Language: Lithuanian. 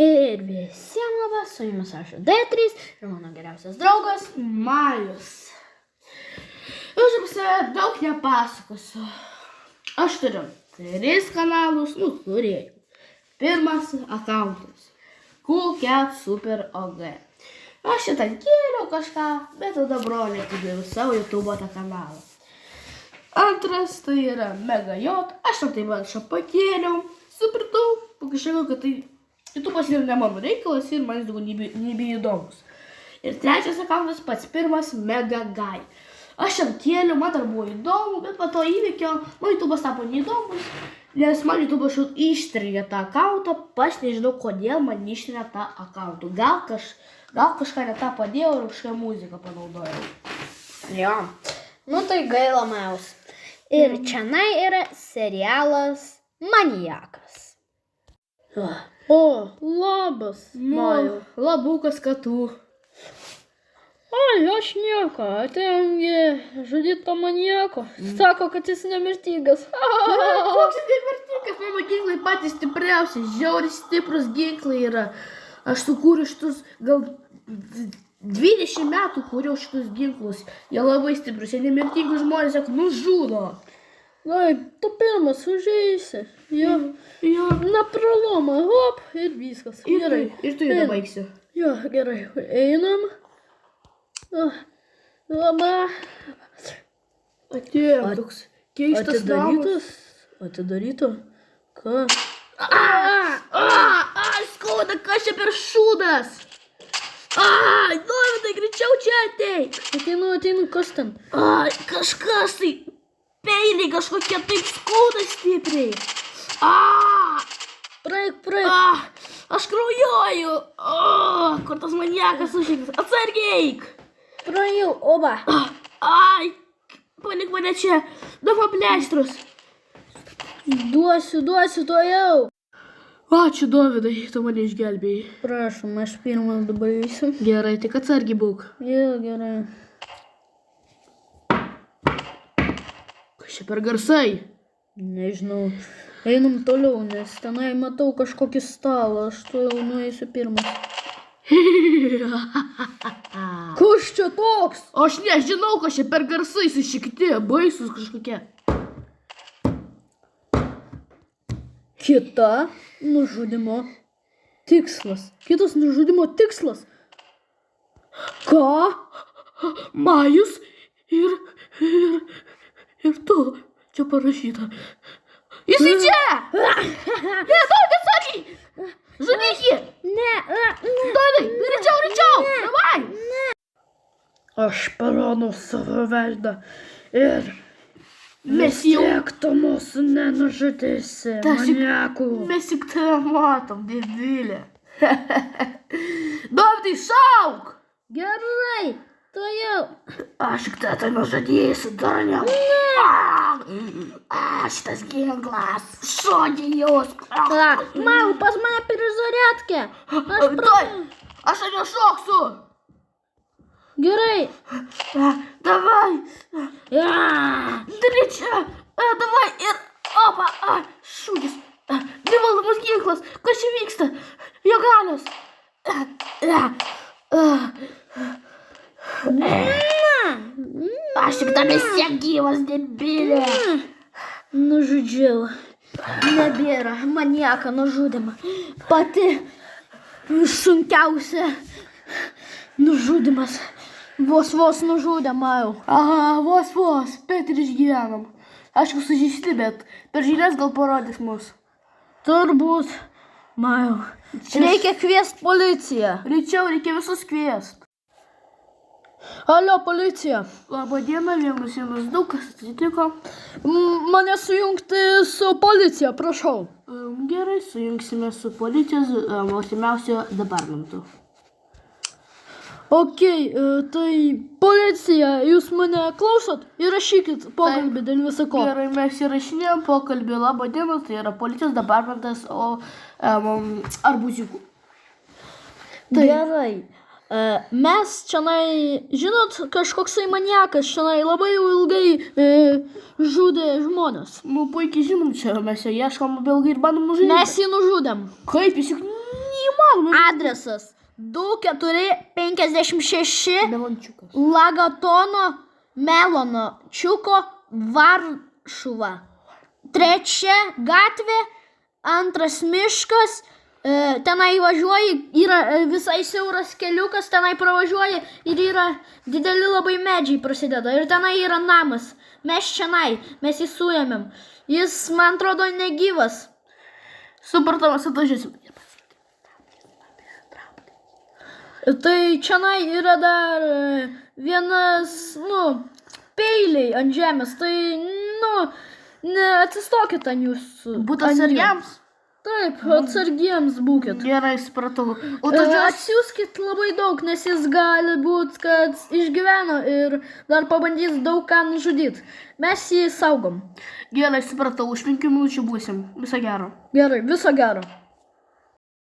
Ir visiems labas, su jumis aš D3 ir mano geriausias draugas Marius. Aš apie save daug nepasakosiu. Aš turiu 3 kanalus, turėjau. Pirmas akauntas Cool Cat Super OG. Aš šitą kėliau kažką, bet tada broliai atidėjau savo YouTube kanalą. Antras tai yra Mega J. Aš taip pat šą pakėliau, supratau, kažkaip, kad tai YouTube'as yra ne mano reikalas ir man jis daugiau nebeįdomus. Ir trečias akauntas pats pirmas Mega Guy. Aš jam kėliau, man dar buvo įdomu, bet po to įvykio man YouTube'as tapo neįdomus, nes man YouTube'as ištrynė tą akauntą, aš nežinau, kodėl man ištrynė tą akauntą. Gal kažką ne tą padėjau ir kažką muziką panaudojau. Jo, tai gaila maus. Ir čianai yra serialas Maniakas. O, labas, Majau. Labukas, katų. Ai, aš nieko, atėjom žudyti to maniako. Sako, kad jis nemirtingas. Koks jis nemirtingas, mano ginklai patys stipriausi, žiauriai stiprus ginklai yra. Aš sukūriau šitus, gal 20 metų kūriau šitus ginklus. Jie labai stiprus, jie nemirtingus žmonės, sako, nužudo. Ai, tu pirmas užeisi. Jo, nepraloma, hop, ir viskas. Gerai, ir tu jau baigsiu. Jo, gerai, einam. Laba. Atėjo toks keistas namas. Atidaryta? Ką? Skauda, kas čia per šūdas? Dovydai, greičiau čia ateik. Ateinu, kas ten? Kažkas tai, peiliai kažkokie taip skauda stipriai. Praeik. Aš kraujuoju. Kur tas maniakas užžengęs? Atsargiai eik. Praėjau, oba. Palik mane čia, duok man pleistrus. Duosiu, to jau. Ačiū, Dovydai, tu mane išgelbėjai. Prašom, aš pirmas dabar eisiu. Gerai, tik atsargiai būk. Jo, gerai. Kas čia per garsai? Nežinau. Einam toliau, nes tenai matau kažkokį stalą. Aš tu jau nueisiu pirmas. Kas čia toks? Aš nežinau, kas čia per garsai sušikti, baisus kažkokie. Kitas nužudimo tikslas. Ką? Majus ir tu čia parašyta. Jisai čia! Ne, Dovydai, atsargiai! Žudyk jį! Dovydai, greičiau! Davai! Aš parodau savo veidą ir Mes jau... tiek tu mūsų nenužudysi, maniakų. Mes tik tave matom, debilė. Dovydai, šauk! Gerai, tu jau. Aš tik tave nužudysiu, Daniel. Šitas ginklas, šodė jūs. Mau, pas mane перезарядки. Aš nešoksiu. Gerai. Davai. Darai čia. Davai ir... Opa, šūdis. Nevaldomas ginklas. Kas čia vyksta? Jo galios. Aš tik tave siek gyvas, debilė. Nužudžiau. Nebėra maniaką nužudimą. Pati sunkiausia nužudimas. Vos nužudė, Majau. Vos, bet ir išgyvenom. Aišku, sužeisti, bet per žinias gal parodys mus. Turbūt, Majau. Reikia kviest policiją. Reičiau, reikia visus kviest. Alio, policija. Labadiena, 112, kas atsitiko? Mane sujungti su policija, prašau. Gerai, sujungsime su policijos artimiausio departamentu. Okei, tai policija, jūs mane klausot? Įrašykit pokalbį dėl viso ko. Gerai, mes įrašinėjom pokalbį. Labadiena, tai yra policijos departamentas, arbūziukų. Gerai. Mes čianai, žinot, kažkoksai maniakas čianai labai ilgai žudė žmonės. Puikiai žinom, čia mes jo ieškom ilgai ir bandom nužudyti. Mes jį nužudėm. Kaip, jis juk įmanoma. Adresas 2456 Melončiukas. Lagatono Melonočiuko Varšuva. 3 gatvė, 2 miškas, tenai važiuoji, yra visai siauras keliukas, tenai pravažiuoji ir yra dideli labai medžiai prasideda ir tenai yra namas. Mes čionai, mes jį suėmėm. Jis, man atrodo, negyvas. Supratau, mes atvažiuosim. Tai čionai yra dar vienas, peiliai ant žemės. Tai, atsistokit ant jūsų. Būt atsargiams. Taip, atsargiems būkit. Gerai, supratau. O tu Atsiųskit labai daug, nes jis gali būt, kad išgyveno ir dar pabandys daug ką nužudyti. Mes jį saugom. Gerai, supratau, už 5 minučių būsim. Viso gero. Gerai, viso gero.